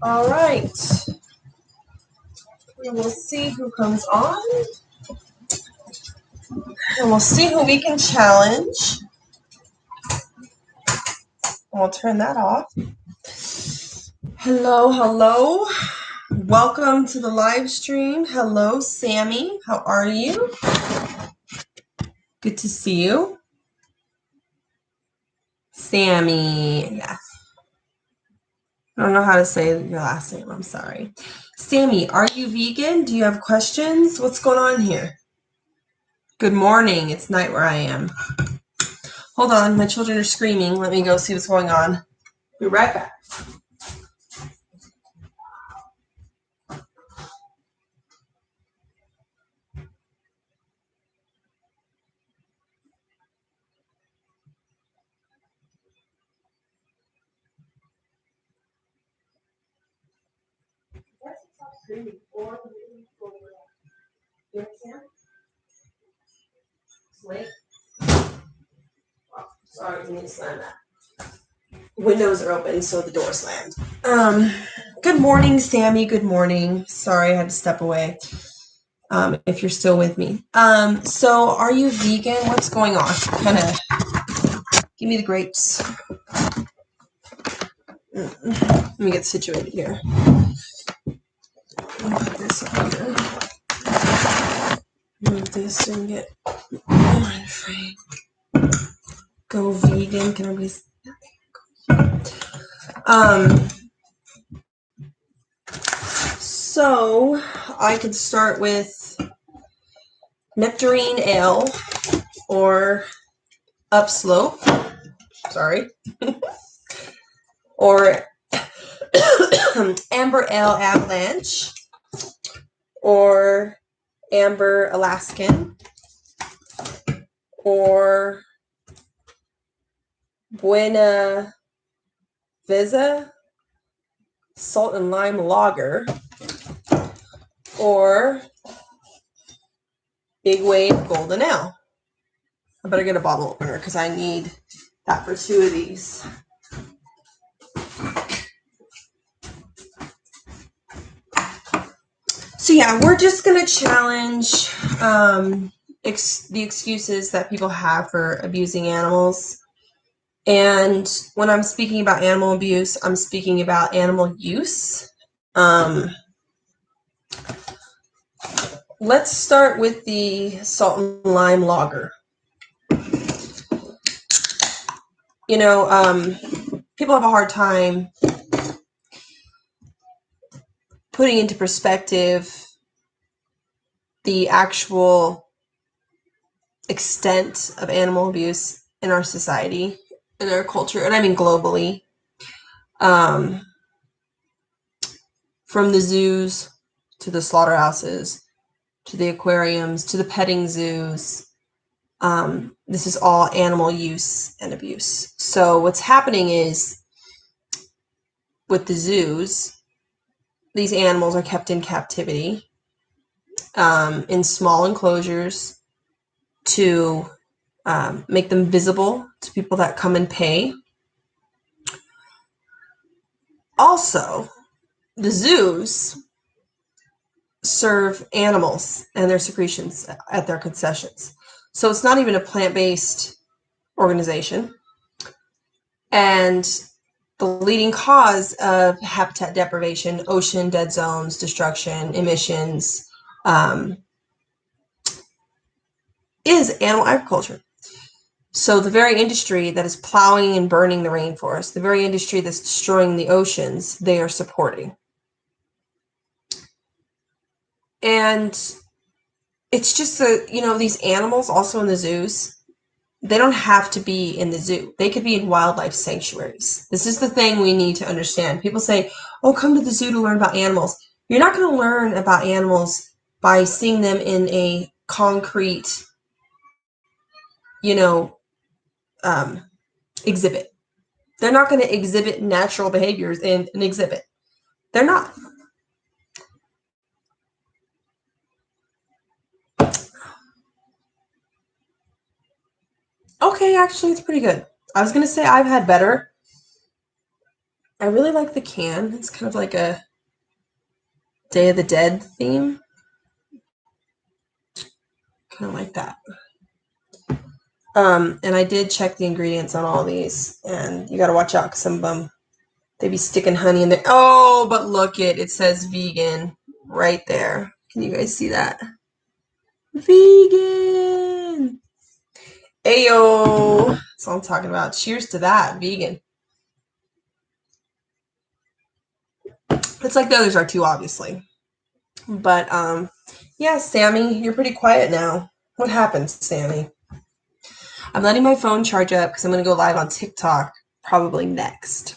All right. And we'll see who comes on. And we'll see who we can challenge. And we'll turn that off. Hello, hello. Welcome to the live stream. Hello, Sammy. How are you? Good to see you. Sammy. Yes. I don't know how to say your last name. I'm sorry. Sammy, are you vegan? Do you have questions? What's going on here? Good morning. It's night where I am. Hold on. My children are screaming. Let me go see what's going on. Be right back. You understand? Wait. Oh, sorry, I need to slam that. Windows are open, so the door slammed. Good morning, Sammy. Good morning. Sorry, I had to step away. If you're still with me. So are you vegan? What's going on? Kind of give me the grapes. Let me get situated here. Put this on here. Move this and get free. Go vegan. Can everybody? So I could start with nectarine ale or upslope. Sorry. Or amber ale avalanche or amber Alaskan or Buena Vista salt and lime lager or Big Wave golden ale. I better get a bottle opener because I need that for two of these. So yeah, we're just going to challenge the excuses that people have for abusing animals. And when I'm speaking about animal abuse, I'm speaking about animal use. Let's start with the salt and lime lager. You know, people have a hard time putting into perspective the actual extent of animal abuse in our society, in our culture, and I mean globally. From the zoos to the slaughterhouses to the aquariums to the petting zoos, this is all animal use and abuse. So what's happening is with the zoos, these animals are kept in captivity in small enclosures to make them visible to people that come and pay. Also, the zoos serve animals and their secretions at their concessions. So it's not even a plant-based organization. And the leading cause of habitat deprivation, ocean dead zones, destruction, emissions, is animal agriculture. So the very industry that is plowing and burning the rainforest, the very industry that's destroying the oceans, they are supporting. And it's just that, you know, these animals also in the zoos, they don't have to be in the zoo. They could be in wildlife sanctuaries. This is the thing we need to understand. People say, oh, come to the zoo to learn about animals. You're not going to learn about animals by seeing them in a concrete, you know, exhibit. They're not going to exhibit natural behaviors in an exhibit. They're not. Okay, actually, it's pretty good. I was going to say I've had better. I really like the can. It's kind of like a Day of the Dead theme. Kind of like that. And I did check the ingredients on all these, and you got to watch out because some of them, they be sticking honey in there. Oh, but look it says vegan right there. Can you guys see that? Vegan. Ayo. That's all I'm talking about. Cheers to that, vegan. It's like the others are too, obviously. But yeah, Sammy, you're pretty quiet now. What happened, Sammy? I'm letting my phone charge up because I'm going to go live on TikTok probably next.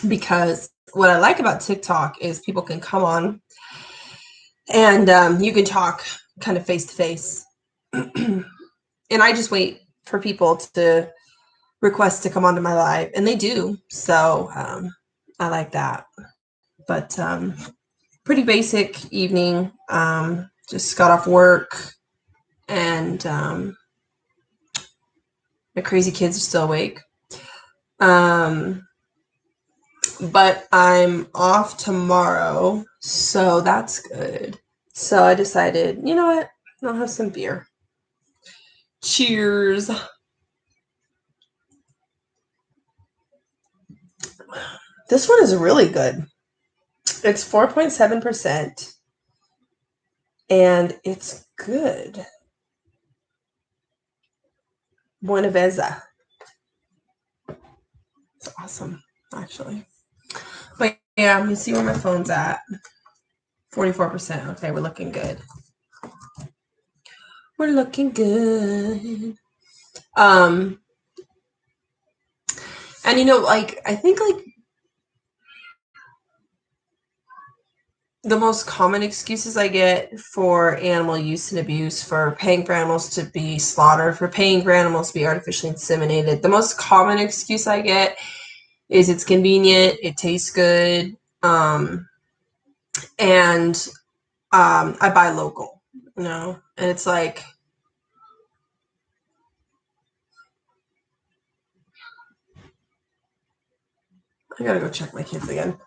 Because what I like about TikTok is people can come on and you can talk kind of face to face. And I just wait for people to request to come onto my live, and they do. So I like that. But pretty basic evening. Just got off work, and my crazy kids are still awake. But I'm off tomorrow, so that's good. So I decided, you know what? I'll have some beer. Cheers. This one is really good. It's 4.7%, and it's good. Buena Veza. It's awesome, actually. But yeah, let me see where my phone's at. 44%. Okay, we're looking good. We're looking good. And you know, like, I think like the most common excuses I get for animal use and abuse, for paying for animals to be slaughtered, for paying for animals to be artificially inseminated, the most common excuse I get is it's convenient, it tastes good, and I buy local, you know, and it's like, I gotta go check my kids again.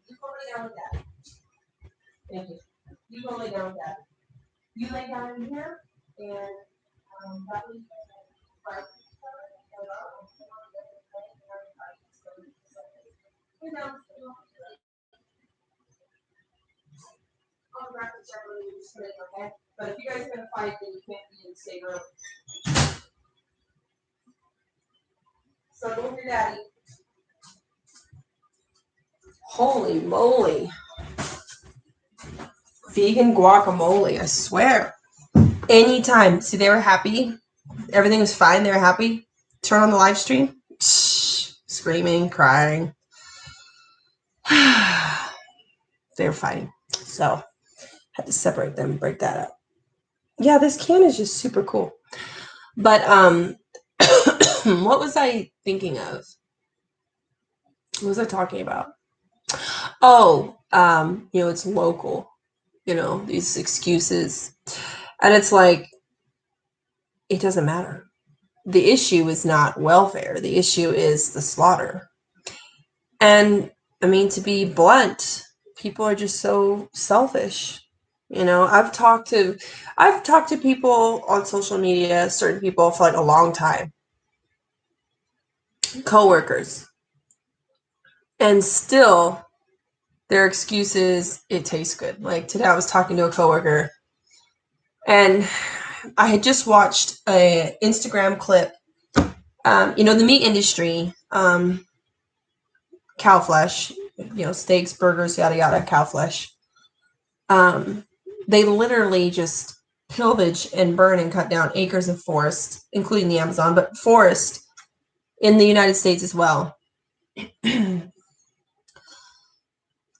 You go lay down with Dad. Thank you. You go lay down with Dad. You lay down in here, and that was right. I'll grab the check when you just okay? But if you guys are gonna fight, then you can't be in the same room. So go with your daddy. Holy moly. Vegan guacamole, I swear. Anytime. See, they were happy. Everything was fine. They were happy. Turn on the live stream. Screaming, crying. They were fighting. So had to separate them, break that up. Yeah, this can is just super cool. But what was I thinking of? What was I talking about? Oh, you know, it's local, you know, these excuses. And it's like, it doesn't matter. The issue is not welfare. The issue is the slaughter. And I mean, to be blunt, people are just so selfish. You know, I've talked to people on social media, certain people for like a long time, coworkers, and still their excuse is it tastes good. Like today I was talking to a coworker, and I had just watched a Instagram clip. You know, the meat industry, cow flesh, steaks, burgers, yada, yada, cow flesh. They literally just pillage and burn and cut down acres of forest, including the Amazon, but forest in the United States as well,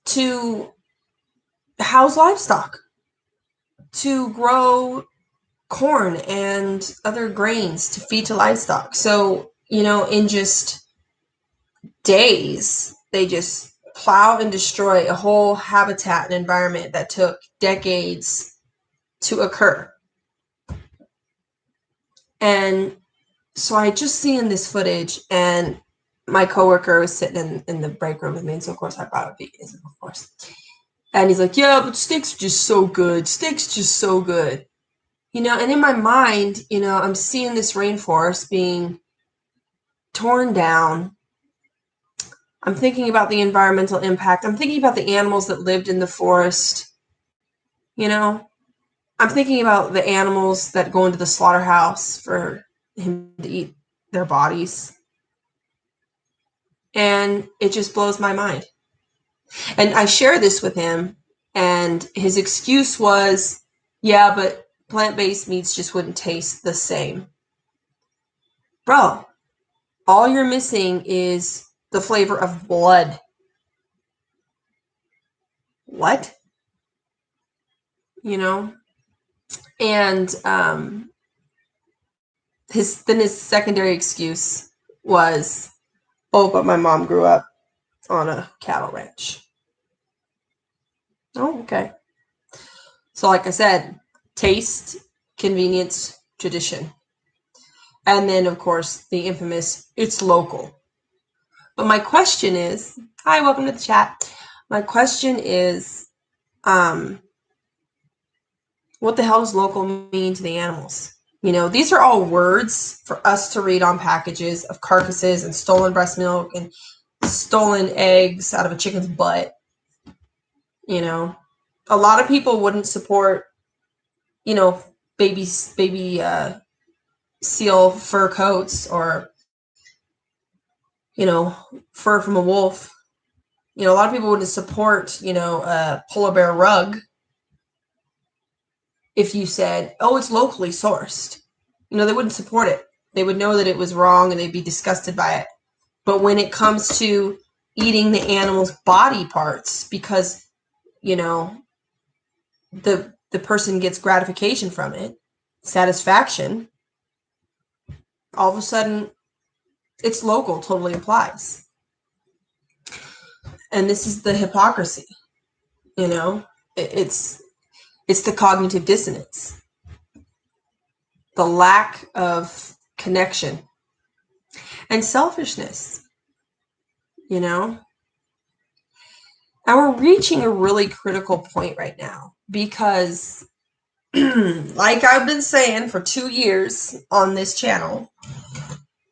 to house livestock, to grow corn and other grains to feed to livestock. So, in just days, they just plow and destroy a whole habitat and environment that took decades to occur. And so I just seen this footage, and my coworker was sitting in the break room with me, and so of course I brought up veganism, of course. And he's like, yeah, but steaks are just so good. Steaks just so good. And in my mind, I'm seeing this rainforest being torn down. I'm thinking about the environmental impact. I'm thinking about the animals that lived in the forest. I'm thinking about the animals that go into the slaughterhouse for him to eat their bodies. And it just blows my mind. And I share this with him, and his excuse was, yeah, but plant-based meats just wouldn't taste the same. Bro, all you're missing is the flavor of blood. What? And his secondary excuse was, oh, but my mom grew up on a cattle ranch. Oh, okay. So like I said, taste, convenience, tradition. And then, of course, the infamous, it's local. But my question is, hi, welcome to the chat. My question is, what the hell does local mean to the animals? These are all words for us to read on packages of carcasses and stolen breast milk and stolen eggs out of a chicken's butt. A lot of people wouldn't support, baby seal fur coats or, fur from a wolf. A lot of people wouldn't support, a polar bear rug if you said, oh, it's locally sourced. They wouldn't support it. They would know that it was wrong and they'd be disgusted by it. But when it comes to eating the animal's body parts because, the person gets gratification from it, satisfaction, all of a sudden it's local totally applies. And this is the hypocrisy, it's the cognitive dissonance, the lack of connection and selfishness, and we're reaching a really critical point right now because like I've been saying for 2 years on this channel,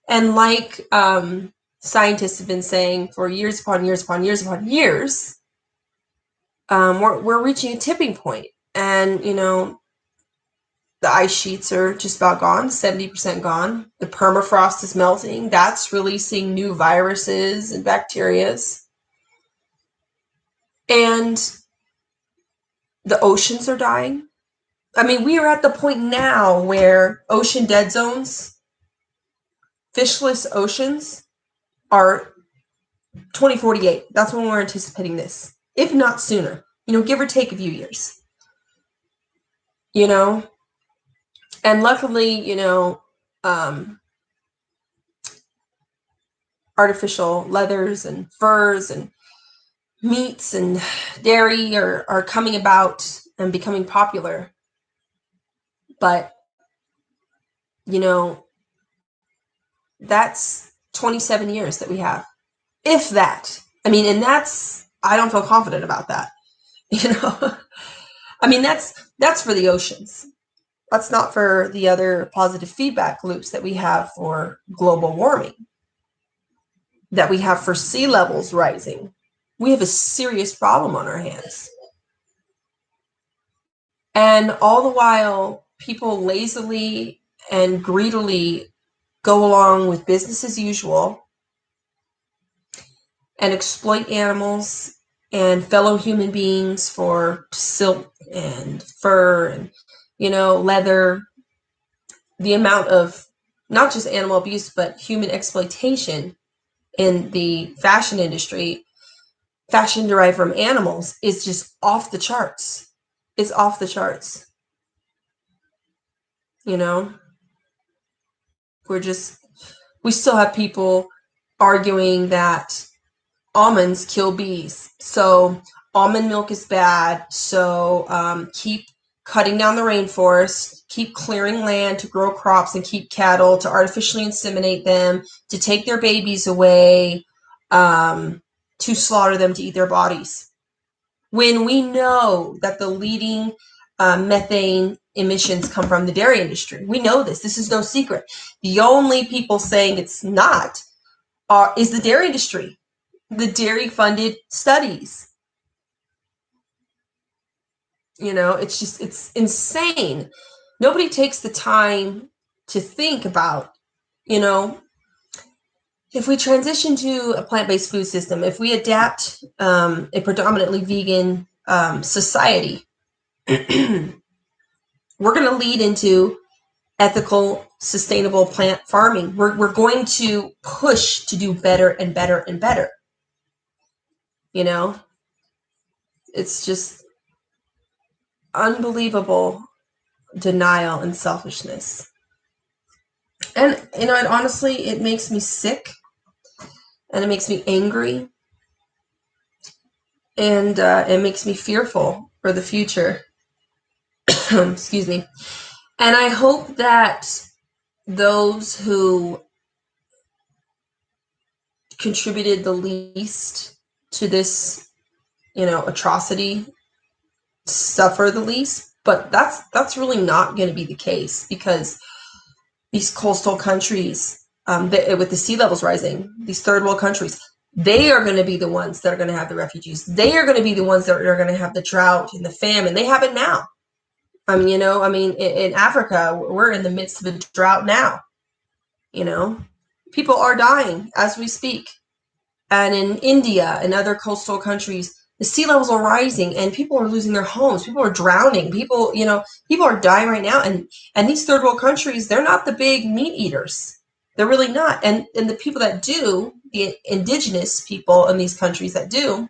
and like scientists have been saying for years upon years upon years upon years, we're reaching a tipping point. And, the ice sheets are just about gone, 70% gone. The permafrost is melting. That's releasing new viruses and bacterias. And the oceans are dying. I mean, we are at the point now where ocean dead zones, fishless oceans, are 2048. That's when we're anticipating this, if not sooner, give or take a few years. And luckily, artificial leathers and furs and meats and dairy are coming about and becoming popular. But, that's 27 years that we have, if that. I mean, and I don't feel confident about that. I mean, that's for the oceans. That's not for the other positive feedback loops that we have for global warming, that we have for sea levels rising. We have a serious problem on our hands. And all the while, people lazily and greedily go along with business as usual and exploit animals and fellow human beings for silk and fur and, leather. The amount of not just animal abuse, but human exploitation in the fashion industry, fashion derived from animals, is just off the charts. It's off the charts. We still have people arguing that almonds kill bees. So almond milk is bad. So keep cutting down the rainforest, keep clearing land to grow crops and keep cattle, to artificially inseminate them, to take their babies away, to slaughter them, to eat their bodies. When we know that the leading methane emissions come from the dairy industry. We know this. This is no secret. The only people saying it's not is the dairy industry, the dairy-funded studies. It's insane. Nobody takes the time to think about, if we transition to a plant-based food system, if we adapt a predominantly vegan society, we're going to lead into ethical, sustainable plant farming. We're going to push to do better and better and better. It's just unbelievable denial and selfishness. And, and honestly, it makes me sick and it makes me angry and it makes me fearful for the future. Excuse me. And I hope that those who contributed the least to this, atrocity suffer the least. But that's really not going to be the case, because these coastal countries, with the sea levels rising, these third world countries, they are going to be the ones that are going to have the refugees. They are going to be the ones that are going to have the drought and the famine. They have it now. In Africa, we're in the midst of a drought now. People are dying as we speak. And in India and other coastal countries, the sea levels are rising and people are losing their homes. People are drowning. People are dying right now. And these third world countries, they're not the big meat eaters. They're really not. And the people that do, the indigenous people in these countries that do,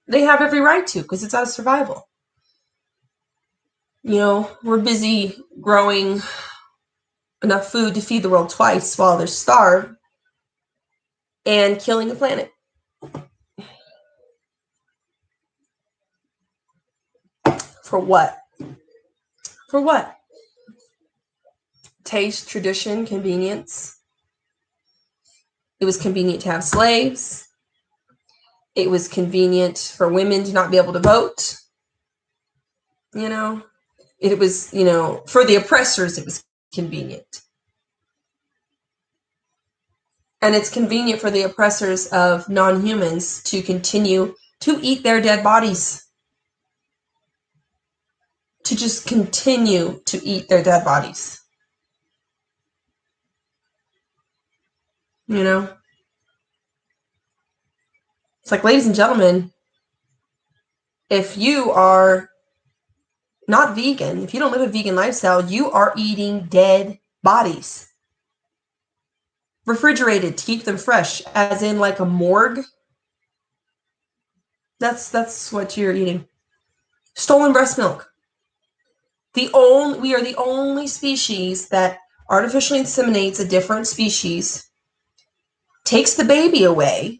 they have every right to, because it's out of survival. We're busy growing enough food to feed the world twice while they're starved and killing the planet. For what? For what? Taste, tradition, convenience. It was convenient to have slaves. It was convenient for women to not be able to vote. It was, for the oppressors, it was convenient. And it's convenient for the oppressors of non-humans to continue to eat their dead bodies. To just continue to eat their dead bodies. It's like, ladies and gentlemen, if you are not vegan, if you don't live a vegan lifestyle, you are eating dead bodies. Refrigerated to keep them fresh, as in like a morgue. That's what you're eating. Stolen breast milk. We are the only species that artificially inseminates a different species, takes the baby away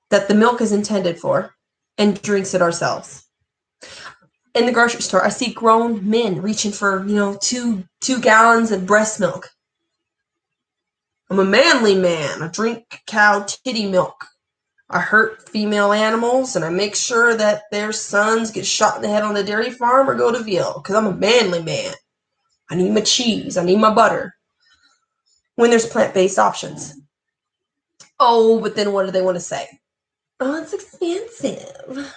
that the milk is intended for, and drinks it ourselves. In the grocery store, I see grown men reaching for, 2 gallons of breast milk. I'm a manly man. I drink cow titty milk. I hurt female animals, and I make sure that their sons get shot in the head on the dairy farm or go to jail, because I'm a manly man. I need my cheese. I need my butter. When there's plant-based options. Oh, but then what do they want to say? Oh, it's expensive.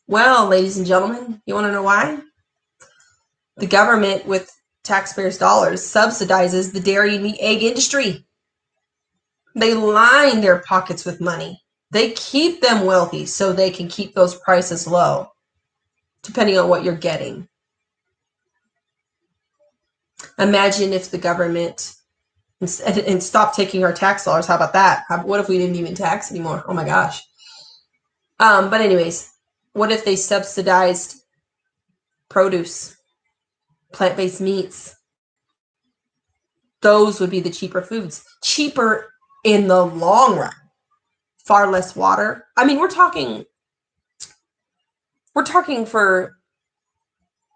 Well, ladies and gentlemen, you want to know why? The government, with taxpayers' dollars, subsidizes the dairy and the egg industry. They line their pockets with money. They keep them wealthy so they can keep those prices low, depending on what you're getting. Imagine if the government and stop taking our tax dollars. How about that? What if we didn't even tax anymore? Oh my gosh. But anyways, what if they subsidized produce, plant-based meats? Those would be the cheaper foods. Cheaper in the long run. Far less water. I mean, we're talking for,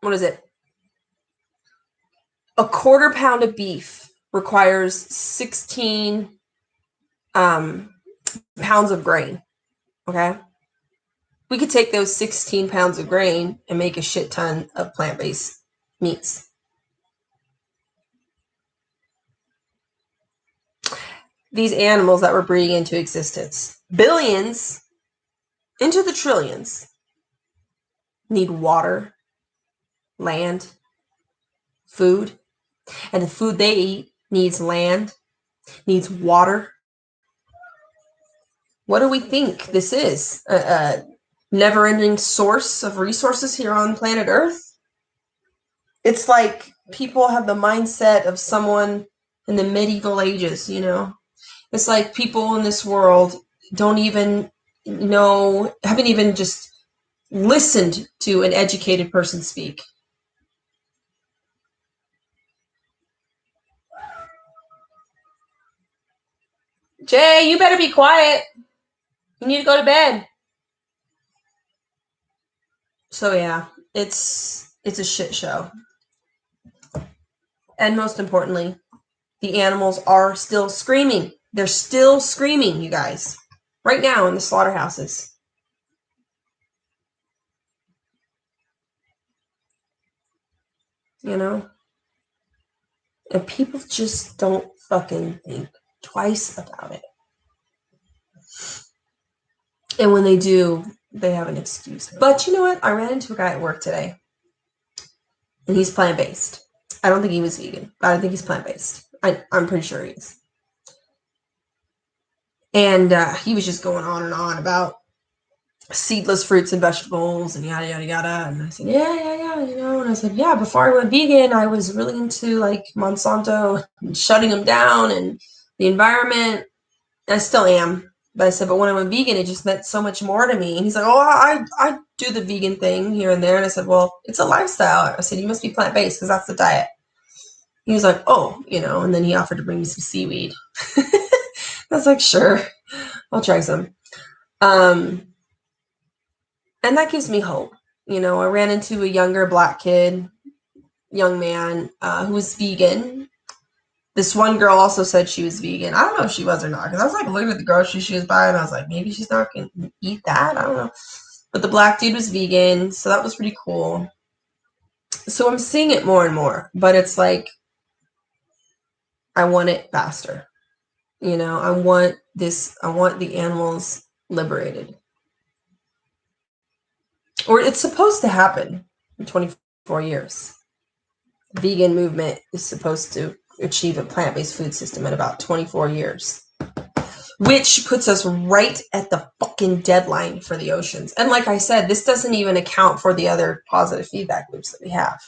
what is it? A quarter pound of beef requires 16 pounds of grain. Okay? We could take those 16 pounds of grain and make a shit ton of plant-based meats. These animals that we're breeding into existence, billions into the trillions, need water, land, food, and the food they eat needs land, needs water. What do we think this is? A never-ending source of resources here on planet Earth? It's like people have the mindset of someone in the medieval ages, you know? It's like people in this world don't even know, haven't even just listened to an educated person speak. Jay, you better be quiet. You need to go to bed. So yeah, it's a shit show. And most importantly, the animals are still screaming. They're still screaming, you guys. Right now in the slaughterhouses. You know? And people just don't fucking think twice about it. And when they do, they have an excuse. But you know what? I ran into a guy at work today. And he's plant-based. I don't think he was vegan, but I think he's plant-based. I'm pretty sure he is. And he was just going on and on about seedless fruits and vegetables and yada, yada, yada. And I said, yeah, you know. And I said, yeah, before I went vegan, I was really into like Monsanto and shutting them down and the environment. I still am. But I said, but when I went vegan, it just meant so much more to me. And he's like, oh, I do the vegan thing here and there. And I said, well, it's a lifestyle. I said, you must be plant-based because that's the diet. He was like, oh, you know, and then he offered to bring me some seaweed. I was like, sure, I'll try some. And that gives me hope. You know, I ran into a younger black kid, young man, who was vegan. This one girl also said she was vegan. I don't know if she was or not, because I was like looking at the groceries she was buying, and I was like, maybe she's not going to eat that. I don't know. But the black dude was vegan, so that was pretty cool. So I'm seeing it more and more, but it's like, I want it faster. You know, I want the animals liberated. Or it's supposed to happen in 24 years. The vegan movement is supposed to achieve a plant-based food system in about 24 years. Which puts us right at the fucking deadline for the oceans. And like I said, this doesn't even account for the other positive feedback loops that we have.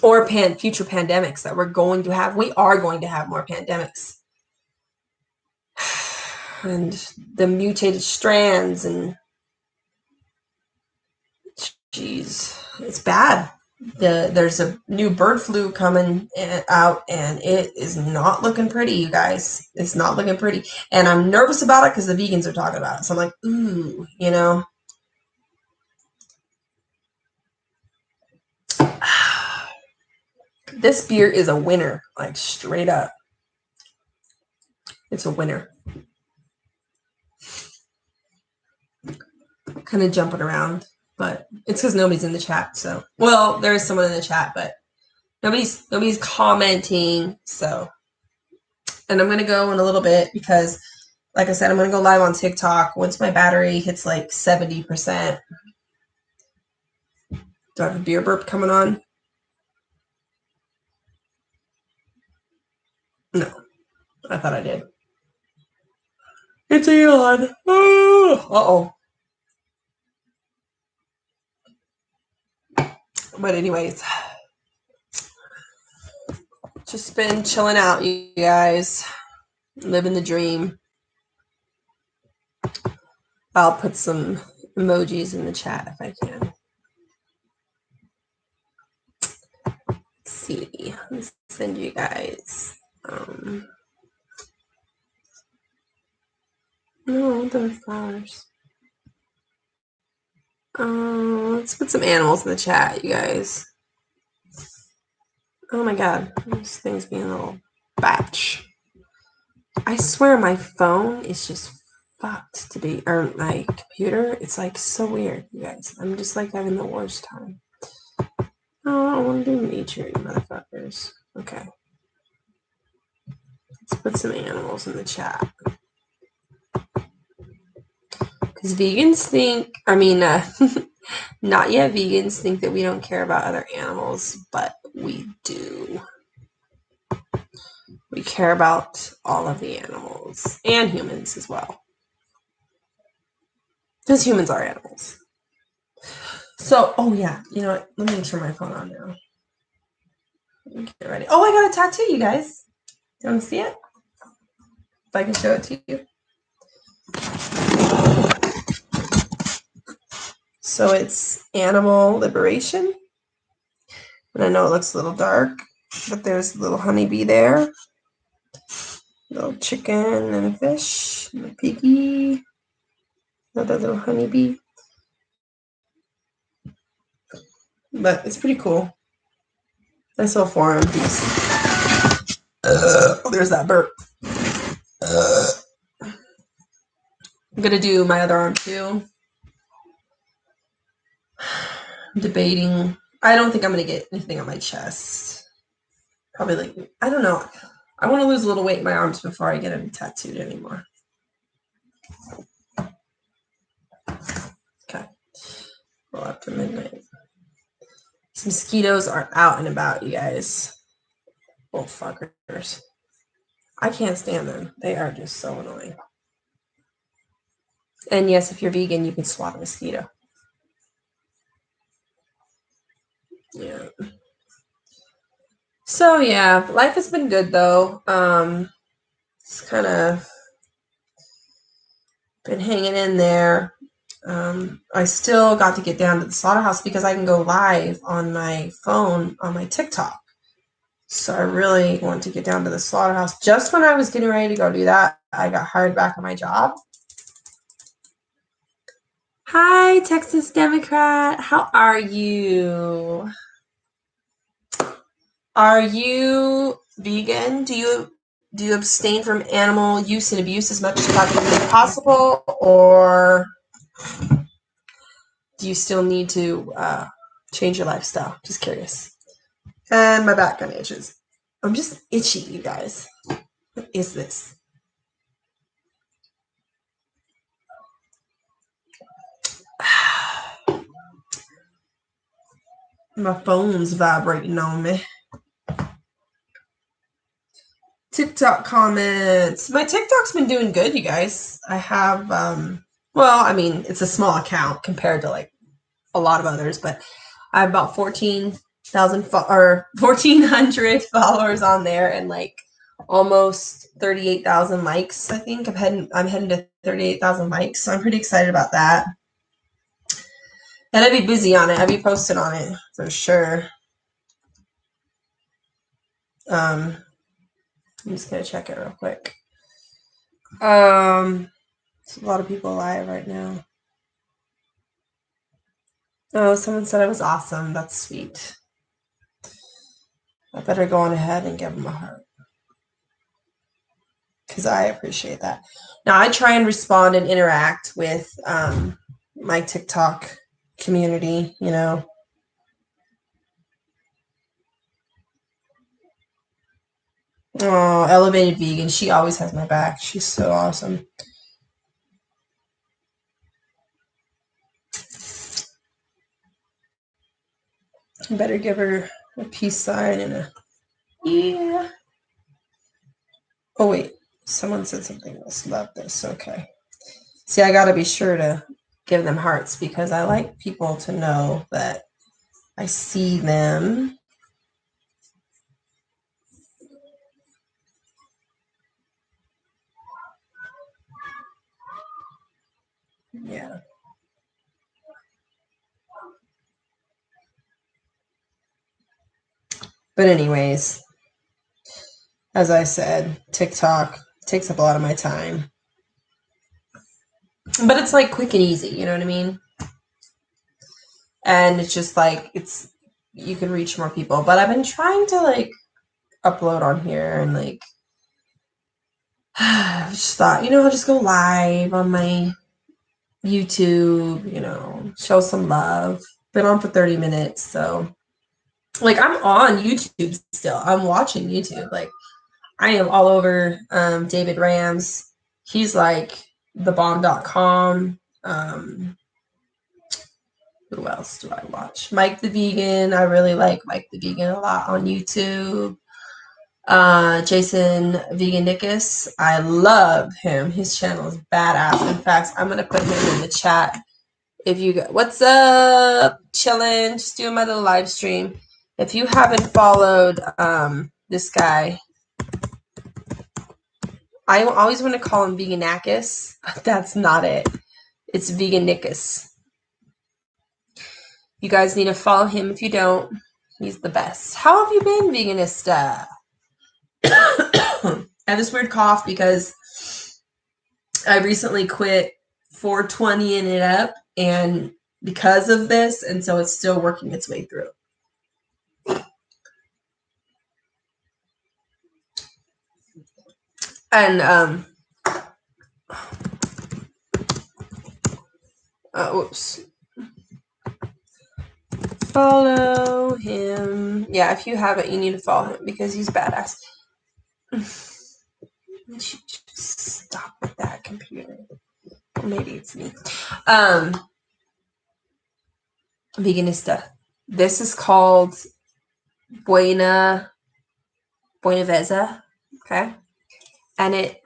Or future pandemics that we're going to have. We are going to have more pandemics. And the mutated strands and geez, it's bad. There's a new bird flu coming out, and it is not looking pretty, you guys. It's not looking pretty. And I'm nervous about it because the vegans are talking about it. So I'm like, ooh, you know. This beer is a winner, like straight up. It's a winner. Kind of jumping around, but it's because nobody's in the chat. So, well, there is someone in the chat, but nobody's commenting. So, and I'm gonna go in a little bit because, like I said, I'm gonna go live on TikTok once my battery hits like 70%. Do I have a beer burp coming on? No, I thought I did. It's a yawn. Uh-oh. But anyways, just been chilling out, you guys. Living the dream. I'll put some emojis in the chat if I can. Let's see. Let's send you guys. No, the flowers. Let's put some animals in the chat, you guys. Oh my god, this thing's being a little batch. I swear my phone is just fucked to be, or my computer. It's like so weird, you guys. I'm just like having the worst time. Oh, I don't want to do nature, you motherfuckers. Okay. Let's put some animals in the chat. Because vegans think, not yet vegans think that we don't care about other animals, but we do. We care about all of the animals and humans as well. Because humans are animals. So, oh yeah, you know what? Let me turn my phone on now. Get ready. Oh, I got a tattoo, you guys. You want to see it? If I can show it to you. So it's animal liberation. And I know it looks a little dark, but there's a little honeybee there. Little chicken and a fish and a piggy. Another little honeybee. But it's pretty cool. Nice little forearm piece. There's that burp. I'm gonna do my other arm too. I'm debating. I don't think I'm gonna get anything on my chest. Probably like, I don't know. I want to lose a little weight in my arms before I get them tattooed anymore. Okay. Well, after midnight. These mosquitoes are out and about, you guys. Little fuckers. I can't stand them. They are just so annoying. And yes, if you're vegan, you can swat a mosquito. Yeah. So yeah, life has been good though. It's kind of been hanging in there. I still got to get down to the slaughterhouse because I can go live on my phone on my TikTok. So I really want to get down to the slaughterhouse. Just when I was getting ready to go do that, I got hired back on my job. Hi, Texas Democrat. How are you? Are you vegan? Do you abstain from animal use and abuse as much as possible, or do you still need to change your lifestyle? Just curious. And my back kind of itches. I'm just itchy, you guys. What is this? My phone's vibrating on me. TikTok comments. My TikTok's been doing good, you guys. I have, it's a small account compared to like a lot of others, but I have about 1,400 followers on there and like almost 38,000 likes. I think I'm heading to 38,000 likes, so I'm pretty excited about that. And I'd be busy on it. I'd be posting on it for sure. I'm just gonna check it real quick. There's a lot of people live right now. Oh, someone said I was awesome. That's sweet. I better go on ahead and give them a heart, because I appreciate that. Now, I try and respond and interact with my TikTok community, you know. Oh, Elevated Vegan. She always has my back. She's so awesome. I better give her a peace sign and a yeah. Oh, wait. Someone said something else. Love this. Okay. See, I got to be sure to give them hearts because I like people to know that I see them. Yeah. But anyways, as I said, TikTok takes up a lot of my time. But it's like quick and easy, you know what I mean? And it's just like you can reach more people. But I've been trying to like upload on here and like I just thought, I'll just go live on my YouTube, show some love. Been on for 30 minutes, so like I'm on YouTube still. I'm watching YouTube. Like I am all over David Rams. He's like thebomb.com. Who else do I watch? Mike the Vegan. I really like Mike the Vegan a lot on YouTube. Jason Veganicus. I love him. His channel is badass. In fact, I'm gonna put him in the chat. If you got, what's up, chillin', just doing my little live stream. If you haven't followed this guy, I always want to call him Veganakis, but that's not it. It's Veganicus. You guys need to follow him if you don't. He's the best. How have you been, Veganista? I have this weird cough because I recently quit 420 and it up, and because of this, and so it's still working its way through. And whoops. Follow him. Yeah, if you haven't, you need to follow him because he's badass. You should just stop with that computer. Or maybe it's me. Veganista. This is called Buena Veza. Okay. And it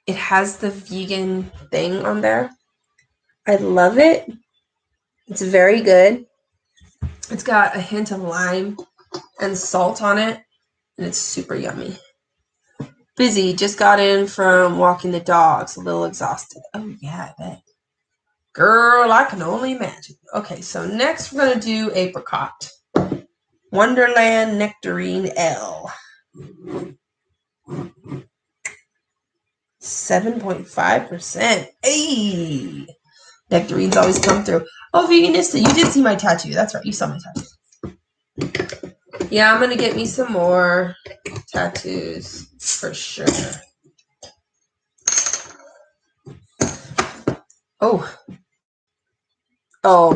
has the vegan thing on there. I love it. It's very good. It's got a hint of lime and salt on it, and it's super yummy. Busy, just got in from walking the dogs, a little exhausted. Oh yeah, I bet. Girl, I can only imagine. Okay, so next we're going to do apricot. Wonderland Nectarine L. 7.5%. Hey! Nectarines always come through. Oh, Veganista, you did see my tattoo. That's right, you saw my tattoo. Yeah, I'm going to get me some more tattoos for sure. Oh,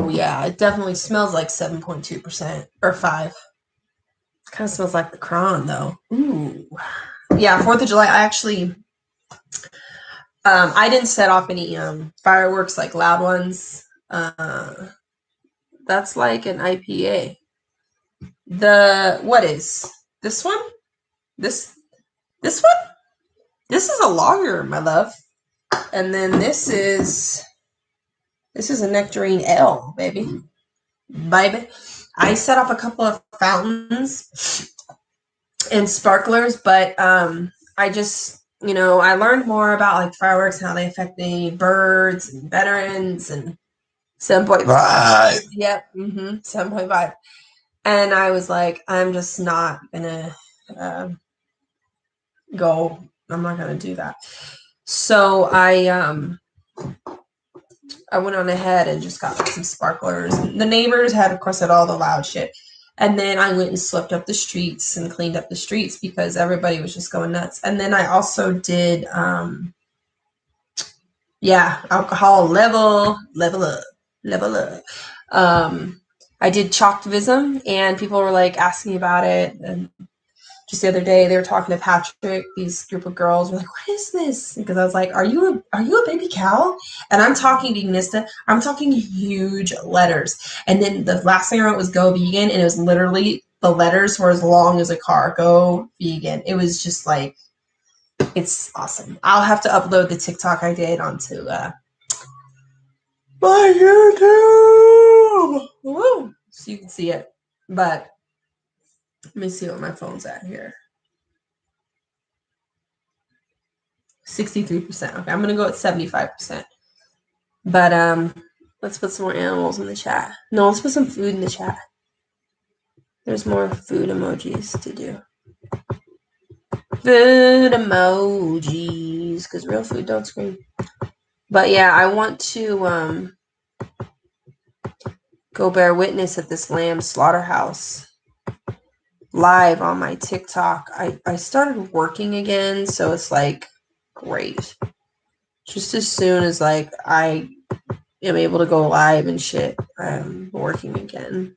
yeah, it definitely smells like 7.2% or 5. It kind of smells like the Cron, though. Ooh. Yeah, 4th of July, I actually... I didn't set off any fireworks, like loud ones. That's like an IPA. What is this one? This one? This is a lager, my love. And then this is a Nectarine L, baby. I set off a couple of fountains and sparklers, but I just... I learned more about like fireworks and how they affect the birds and veterans and 7.5. Yep. 7.5. And I was like, I'm just not gonna go. I'm not gonna do that. So I went on ahead and just got some sparklers. The neighbors had, of course, all the loud shit. And then I went and swept up the streets and cleaned up the streets because everybody was just going nuts. And then I also did, alcohol level up. I did Chalktivism, and people were like asking me about it. And just the other day, they were talking to Patrick. These group of girls were like, "What is this?" Because I was like, "Are you a baby cow?" And I'm talking veganista. I'm talking huge letters. And then the last thing I wrote was "Go Vegan," and it was literally the letters were as long as a car. Go Vegan. It was just like It's awesome. I'll have to upload the TikTok I did onto my YouTube. Woo! So you can see it. But let me see what my phone's at here. 63%. Okay, I'm gonna go at 75%. But let's put some more animals in the chat. No, let's put some food in the chat. There's more food emojis to do. Food emojis, because real food don't scream. But yeah, I want to go bear witness at this lamb slaughterhouse live on my TikTok. I started working again, so it's like great. Just as soon as like I am able to go live and shit, I'm working again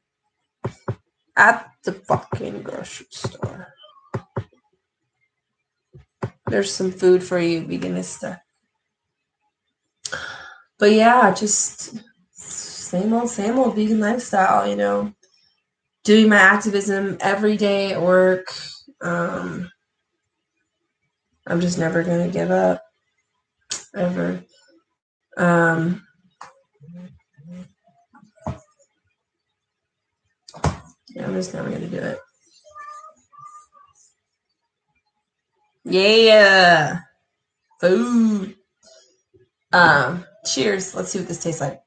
at the fucking grocery store. There's some food for you, veganista. But yeah, just same old vegan lifestyle, you know. Doing my activism every day at work. I'm just never gonna give up. Ever. Yeah, I'm just never gonna do it. Yeah. Food. Cheers. Let's see what this tastes like.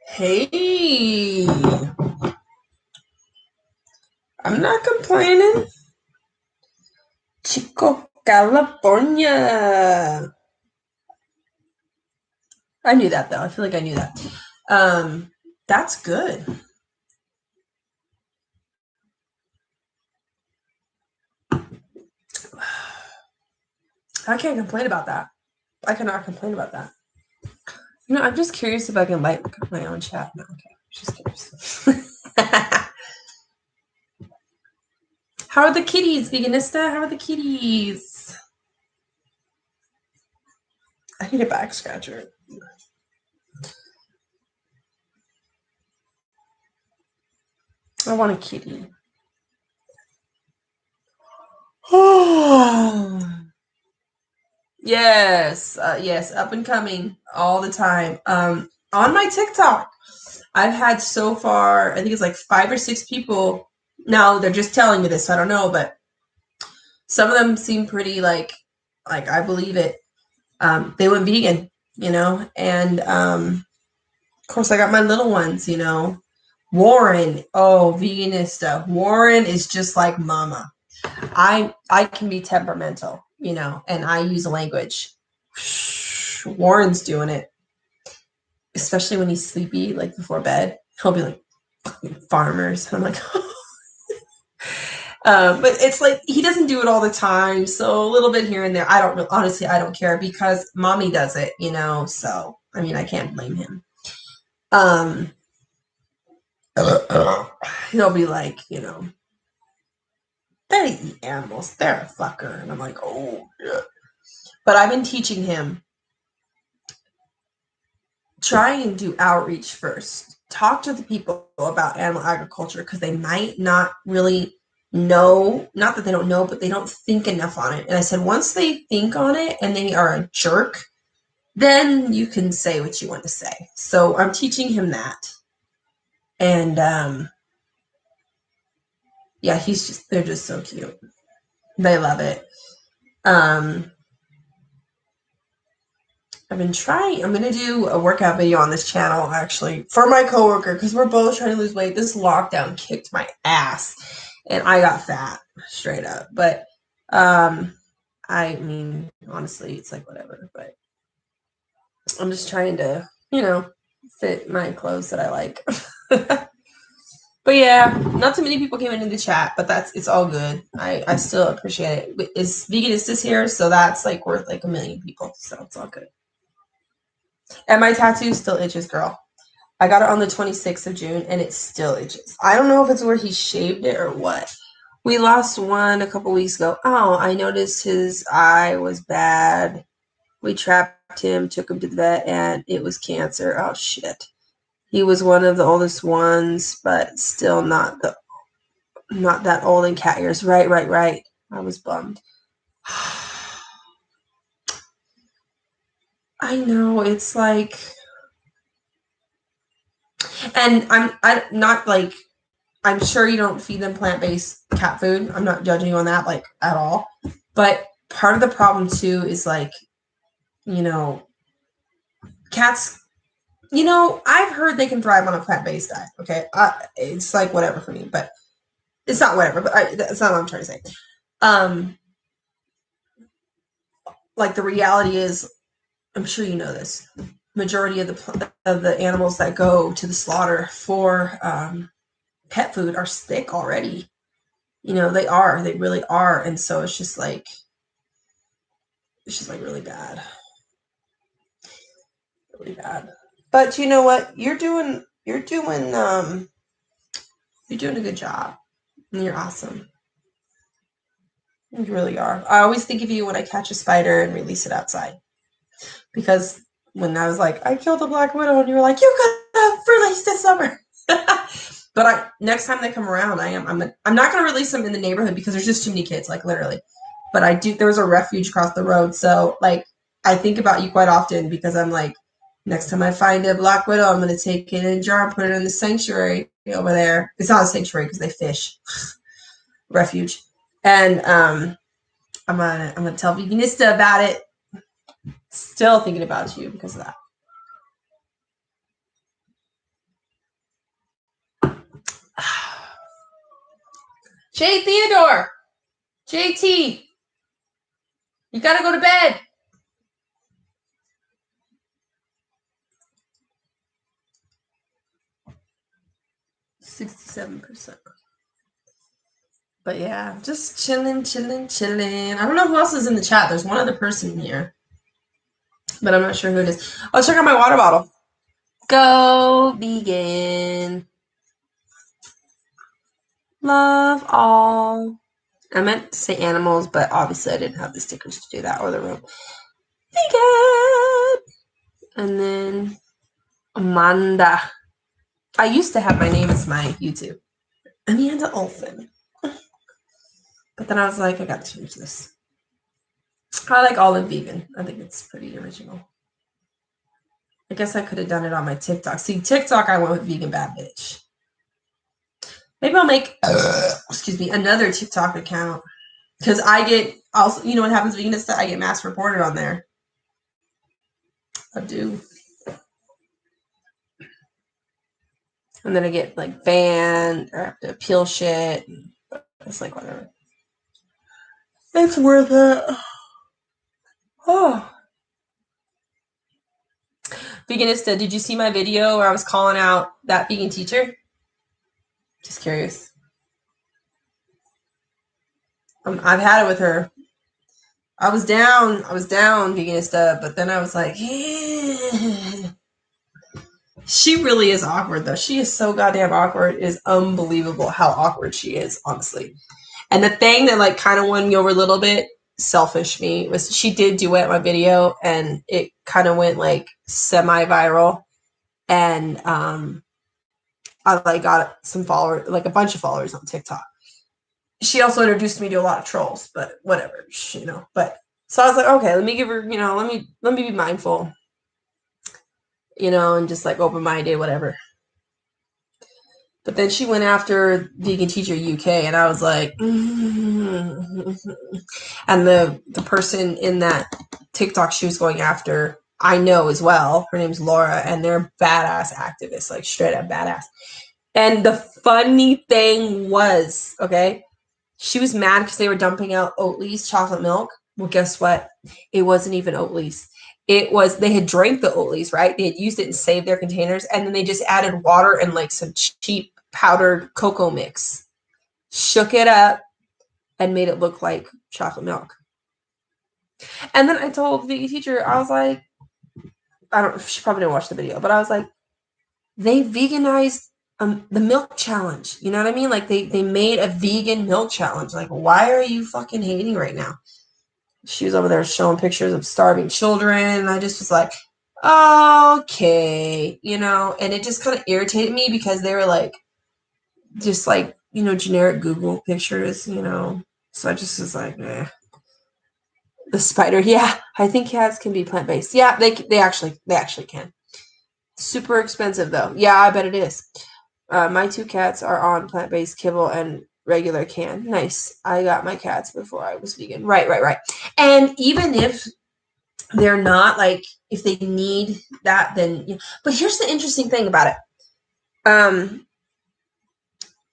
Hey. I'm not complaining. Chico, California. I knew that though. I feel like I knew that. That's good. I can't complain about that. I cannot complain about that. You know, I'm just curious if I can like my own chat. No, okay. Just curious. How are the kitties, veganista? How are the kitties? I need a back scratcher. I want a kitty. Yes, yes, up and coming all the time. On my TikTok, I've had so far, I think it's like 5 or 6 people. Now they're just telling me this, so I don't know, but some of them seem pretty like I believe it. They went vegan, you know, and of course I got my little ones, you know. Warren, oh, veganista. Warren is just like mama. I can be temperamental, you know, and I use language. Warren's doing it, especially when he's sleepy, like before bed. He'll be like, farmers. I'm like, but it's like he doesn't do it all the time, so a little bit here and there. I don't care because mommy does it, you know. So I mean, I can't blame him. He'll be like, you know, they eat animals. They're a fucker, and I'm like, oh yeah. But I've been teaching him. Try and do outreach first. Talk to the people about animal agriculture because they might not really know, not that they don't know, but they don't think enough on it. And I said, once they think on it and they are a jerk, then you can say what you want to say. So I'm teaching him that. And yeah, they're just so cute. They love it. I've been trying. I'm going to do a workout video on this channel, actually, for my coworker, because we're both trying to lose weight. This lockdown kicked my ass, and I got fat, straight up. But, I mean, honestly, it's like whatever. But I'm just trying to, you know, fit my clothes that I like. But yeah, not too many people came into the chat, but it's all good. I still appreciate it. Is Veganistas here? So that's like worth like 1 million people. So it's all good. And my tattoo still itches, girl. I got it on the 26th of June, and it still itches. I don't know if it's where he shaved it or what. We lost one a couple weeks ago. Oh, I noticed his eye was bad. We trapped him, took him to the vet, and it was cancer. Oh, shit. He was one of the oldest ones, but still not that old in cat years. Right. I was bummed. I know, it's like, and I'm sure you don't feed them plant-based cat food. I'm not judging you on that, like, at all. But part of the problem too is, like, cats, I've heard they can thrive on a plant-based diet. Okay. It's like whatever for me, but it's not whatever, but that's not what I'm trying to say. Like, the reality is, I'm sure you know this, majority of the animals that go to the slaughter for pet food are sick already. They really are. And so it's just like really bad. Really bad. But you know what? You're doing a good job. And you're awesome. You really are. I always think of you when I catch a spider and release it outside. Because when I was like, I killed a black widow, and you were like, you could have released this summer. But next time they come around, I'm not going to release them in the neighborhood because there's just too many kids, like, literally. But there was a refuge across the road, so, like, I think about you quite often because I'm like, next time I find a black widow, I'm going to take it in a jar and put it in the sanctuary over there. It's not a sanctuary because they fish. Refuge. And I'm gonna tell Veganista about it. Still thinking about you because of that. J. Theodore! JT! You gotta go to bed! %67%. But yeah, just chilling. I don't know who else is in the chat. There's one other person here, but I'm not sure who it is. I'll check out my water bottle. Go vegan. Love all. I meant to say animals, but obviously I didn't have the stickers to do that or the room. Vegan. And then Amanda. I used to have my name as my YouTube. Amanda Olsen. But then I was like, I gotta change this. I like Olive Vegan. I think it's pretty original. I guess I could have done it on my TikTok. See, TikTok, I went with Vegan Bad Bitch. Maybe I'll make, another TikTok account. Because I get, also, you know what happens, Veganista? I get mass reported on there. I do. And then I get, like, banned, or I have to appeal shit. It's like, whatever. It's worth it. Oh. Veganista, did you see my video where I was calling out that vegan teacher? Just curious. I've had it with her. I was down, Veganista, but then I was like, yeah. She really is awkward, though. She is so goddamn awkward. It is unbelievable how awkward she is, honestly. And the thing that, like, kind of won me over a little bit, selfish me, was she did duet my video, and it kind of went, like, semi-viral. And I, like, got some followers, like, a bunch of followers on TikTok. She also introduced me to a lot of trolls, but whatever, But so I was like, okay, let me give her, let me be mindful, and just, like, open-minded, whatever. But then she went after Vegan Teacher UK, and I was like, and the person in that TikTok she was going after, I know as well. Her name's Laura, and they're badass activists, like, straight up badass. And the funny thing was, okay, she was mad because they were dumping out Oatly's chocolate milk. Well, guess what? It wasn't even Oatly's. It was, they had drank the Oatly's, right? They had used it and saved their containers, and then they just added water and, like, some cheap powdered cocoa mix, shook it up, and made it look like chocolate milk. And then I told the vegan teacher, I was like, she probably didn't watch the video, but I was like, they veganized the milk challenge. You know what I mean? Like, they made a vegan milk challenge. Like, why are you fucking hating right now? She was over there showing pictures of starving children, and I just was like, okay, you know, and it just kind of irritated me because they were like, just like, you know, generic Google pictures, you know. So I just was like, eh. The spider, yeah, I think cats can be plant-based. Yeah, they actually can. Super expensive though. Yeah, I bet it is. My 2 cats are on plant-based kibble and regular can. Nice. I got my cats before I was vegan. Right. And even if they're not, like, if they need that, then, you know. But here's the interesting thing about it.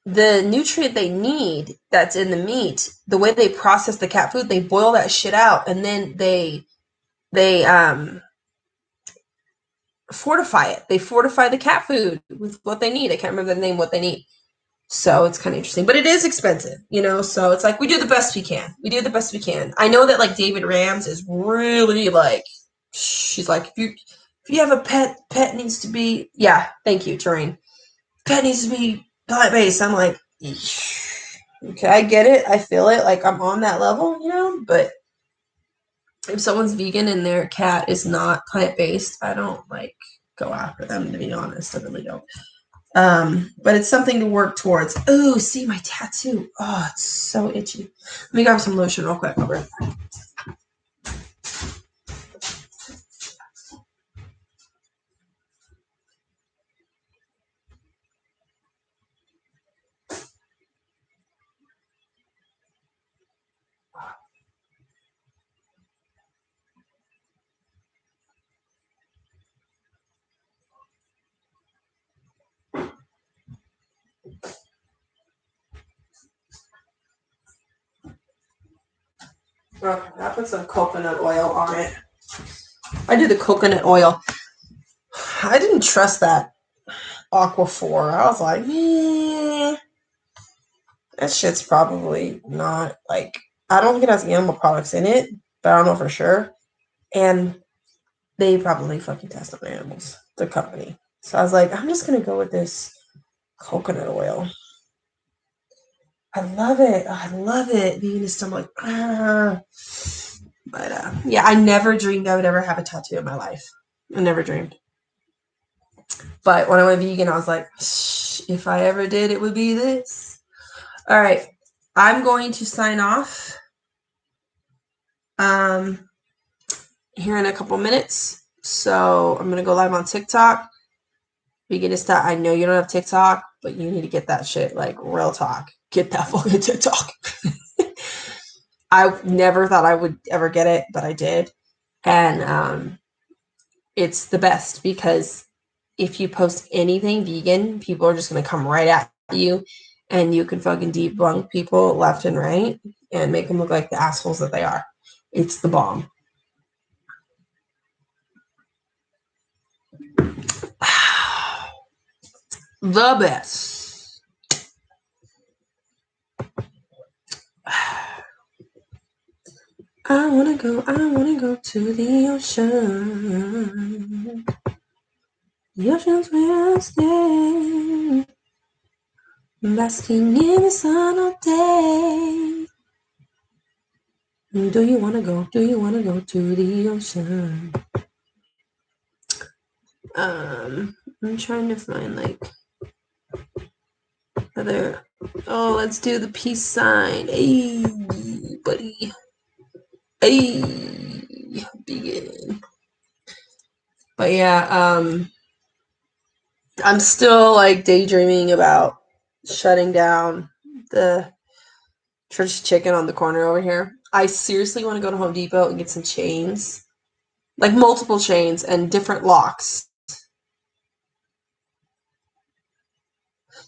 The nutrient they need that's in the meat, the way they process the cat food, they boil that shit out and then they fortify it. They fortify the cat food with what they need. I can't remember the name, what they need. So it's kind of interesting, but it is expensive, you know. So it's like we do the best we can. We do the best we can. I know that like David Rams is really like, she's like, if you have a pet needs to be, yeah. Thank you, Terrain. Pet needs to be plant based. I'm like, okay, I get it. I feel it. Like I'm on that level, you know. But if someone's vegan and their cat is not plant based, I don't like go after them. To be honest, I really don't. But it's something to work towards. Oh, see my tattoo. Oh, it's so itchy. Let me grab some lotion real quick. I'll be right back. Okay, I put some coconut oil on it. I do the coconut oil. I didn't trust that Aquaphor. I was like, that shit's probably not like, I don't think it has animal products in it, but I don't know for sure. And they probably fucking test on animals, the company. So I was like, I'm just gonna go with this coconut oil. I love it. I love it. Veganist, I'm like, ah. But yeah, I never dreamed I would ever have a tattoo in my life. I never dreamed. But when I went vegan, I was like, if I ever did, it would be this. All right. I'm going to sign off here in a couple minutes. So I'm going to go live on TikTok. Veganista, I know you don't have TikTok, but you need to get that shit, like, real talk. Get that fucking TikTok. I never thought I would ever get it, but I did. And it's the best because if you post anything vegan, people are just going to come right at you and you can fucking debunk people left and right and make them look like the assholes that they are. It's the bomb. The best. I wanna go to the ocean. The ocean's where I stay, basking in the sun all day. Do you wanna go to the ocean? I'm trying to find like other. Oh, let's do the peace sign. Hey, buddy. Hey, begin. But yeah, I'm still like daydreaming about shutting down the church chicken on the corner over here. I seriously want to go to Home Depot and get some chains, like multiple chains and different locks.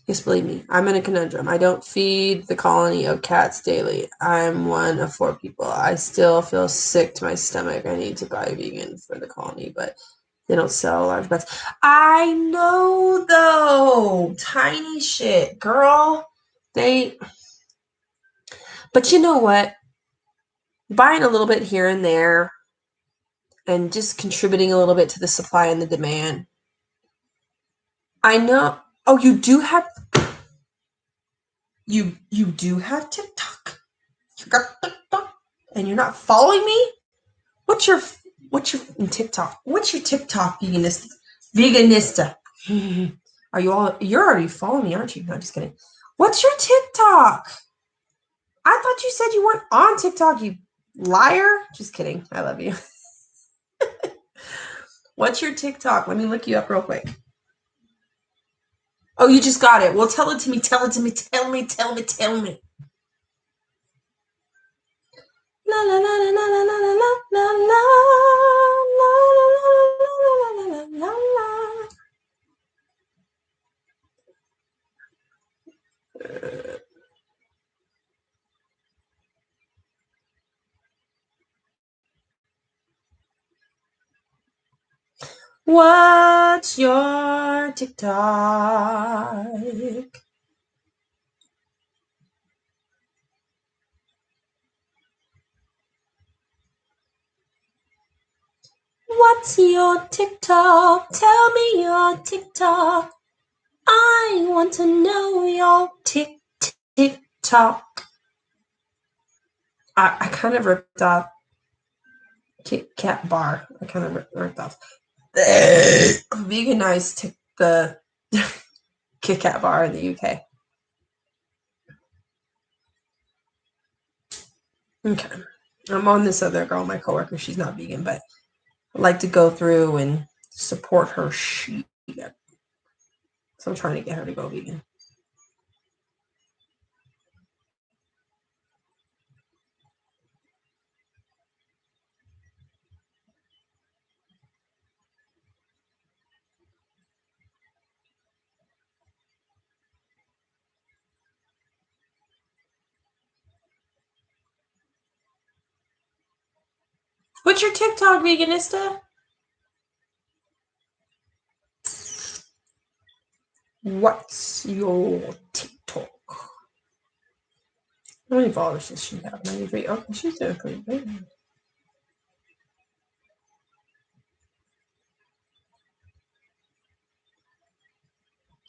Yes, believe me, I'm in a conundrum. I don't feed the colony of cats daily. I'm one of 4 people. I still feel sick to my stomach. I need to buy vegan for the colony, but they don't sell large bags. I know, though. Tiny shit, girl. But you know what? Buying a little bit here and there and just contributing a little bit to the supply and the demand. I know. Oh, you do have TikTok? You got TikTok? And you're not following me? What's your What's your TikTok? What's your TikTok, veganista? Veganista. Are you all? You're already following me, aren't you? No, just kidding. What's your TikTok? I thought you said you weren't on TikTok, you liar. Just kidding. I love you. What's your TikTok? Let me look you up real quick. Oh, you just got it. Well, tell it to me. Tell it to me. Tell me. Tell me. Tell me. La la la la la la la la la la la la la la. What's your TikTok? What's your TikTok? Tell me your TikTok. I want to know your TikTok. I kind of ripped off Kit Kat bar. I kind of ripped off. Veganized the Kit Kat bar in the UK. Okay. I'm on this other girl, my coworker. She's not vegan, but I like to go through and support her shit. So I'm trying to get her to go vegan. What's your TikTok, veganista? What's your TikTok? How many followers does she have? 93. Okay, she's doing pretty good.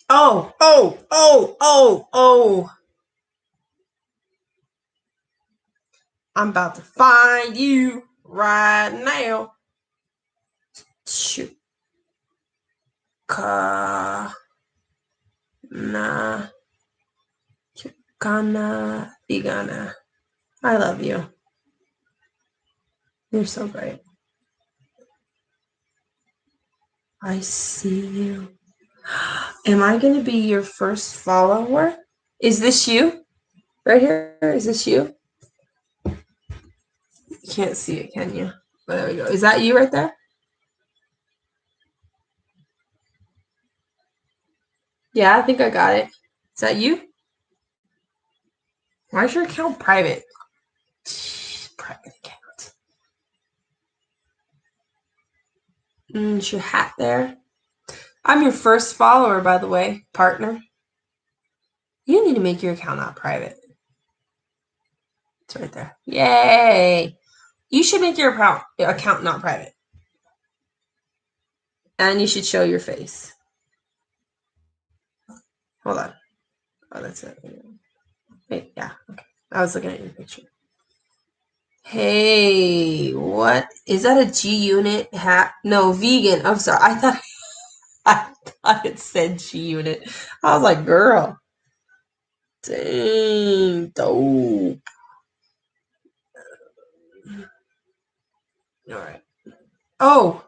Oh. I'm about to find you right now. Shoot. Chicana vegana. I love you. You're so great. I see you. Am I going to be your first follower? Is this you? Right here? Is this you? You can't see it, can you? Oh, there we go. Is that you right there? Yeah, I think I got it. Is that you? Why is your account private? Private account. Is your hat there? I'm your first follower, by the way, partner. You need to make your account not private. It's right there. Yay! You should make your account not private. And you should show your face. Hold on. Oh, that's it. Wait, yeah. Okay. I was looking at your picture. Hey, what? Is that a G unit hat? No, vegan. I'm sorry. I thought it said G unit. I was like, girl. Dang, dope. All right. Oh,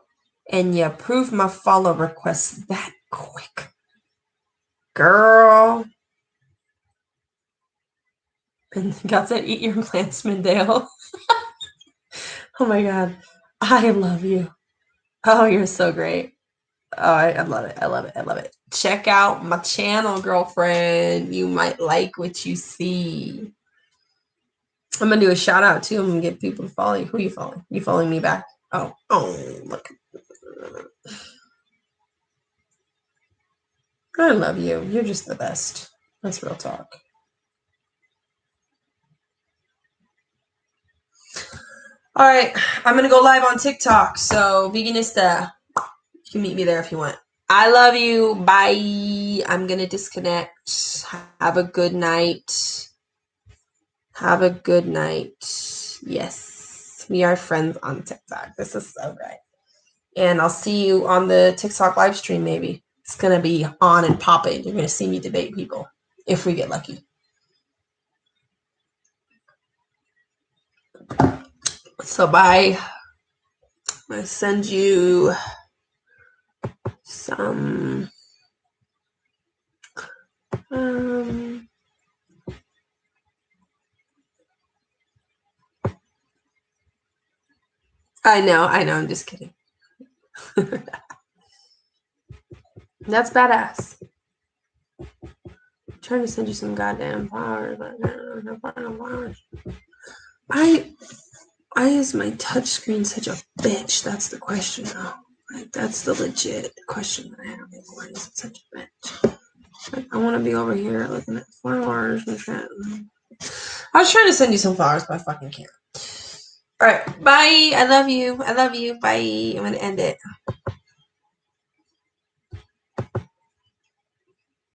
and you approved my follow request that quick. Girl. And got to eat your plants, Mendale. Oh my God. I love you. Oh, you're so great. Oh, I love it. I love it. I love it. Check out my channel, girlfriend. You might like what you see. I'm going to do a shout out too. I'm going to get people to follow you. Who are you following? You following me back? Oh, look. I love you. You're just the best. That's real talk. All right. I'm going to go live on TikTok. So, Veganista, you can meet me there if you want. I love you. Bye. I'm going to disconnect. Have a good night. Have a good night. Yes. We are friends on TikTok. This is so great. And I'll see you on the TikTok live stream, maybe. It's going to be on and popping. You're going to see me debate people if we get lucky. So bye. I'm going to send you some... I know, I'm just kidding. That's badass. I'm trying to send you some goddamn flowers, but no flowers. Why is my touch screen such a bitch? That's the question, though. Like, that's the legit question that I have. Why is it such a bitch? Like, I want to be over here looking at flowers and shit. I was trying to send you some flowers, but I fucking can't. All right, bye. I love you. Bye. I'm going to end it.